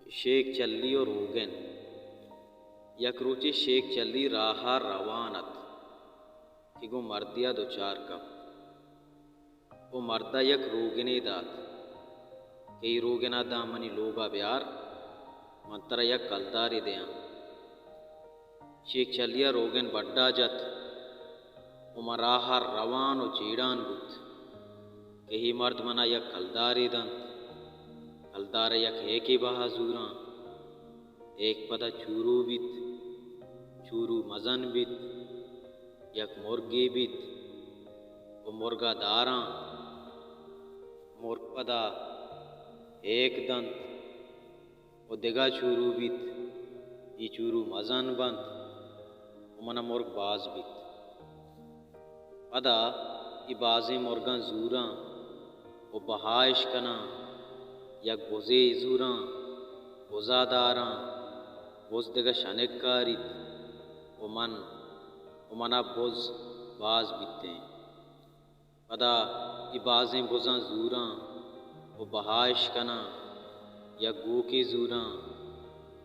شیخ چلی و روگن یک روچی شیخ چلی راہا روانت کہ گو مردیا دو چار کپ وہ مردہ یک روگنے داد کئی روگنا دا منی لوگا بیار منتر یک کلداری دیاں شیخ چلیا روگن بڑا جت وما راہا روان و چیڑان بود کہی مرد منا یک کلداری دن کلدار یک ایکی بہا زوراں ایک پدا چورو بیت چورو مزن بیت یک مرگی بیت و مرگا داراں مرگ پدا ایک دن و دگا چورو بیت ای چورو مزن بند و منا مرگ باز بیت پدا ای بازی مرگاں زوراں و بہائش کنا یک بوزے زوراں بوزا داراں بوز دگا شنک کاریت و منا بوز باز بیتیں پدا ای بازیں بوزاں زوراں و بہائش کنا یک گوکی زوراں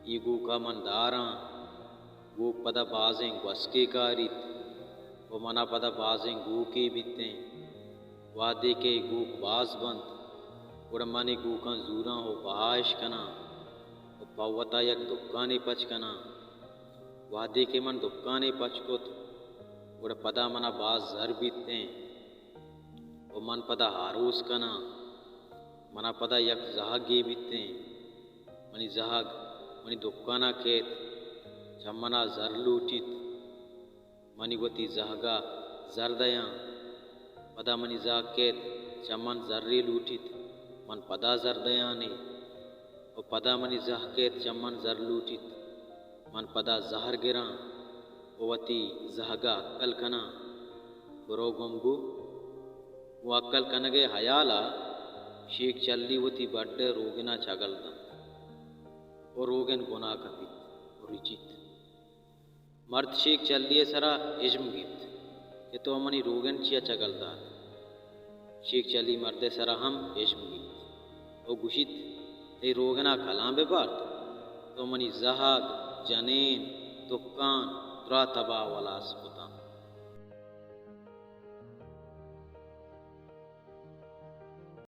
ای گوکا من داراں گوک پدا بازیں گوسکی کاریت و منا پدا بازیں گوکی بیتیں وادی کے گوک باز بند اور منی گوکاں زوراں و بہائش کنا و پوتا یک دکانی پچ کنا وادی کے من دکانی پچ کت اور پدا منا باز زر بیتیں و من پدا ہاروس کنا منا پدا یک زہگی بیتیں منی زہگ منی دکانا کیت چمنا زر لوٹیت منی گوتی زہگا زر دیاں پدا منی زہگ کیت چمن زری لوٹیت من پدا زر دیانی و پدا منی زہگ کیت چمن زر لوٹیت من پدا زہر گراں و وتی زہگا عقل کنا برو گمگو و عقل کنگے حیالا شیخ چلی وتی بڑے روگنا چگل دن و روگن گناہ کپیت و ریچیت مرد شیخ چلی سرا عجم گیت کہ تو منی روگن چیا چگل دار شیخ چلی مرد سرا ہم عجم گیت و گوشیت ای روگنا کلام ببارد تو منی زہگ جنین دکان درا تبا ولاس بتا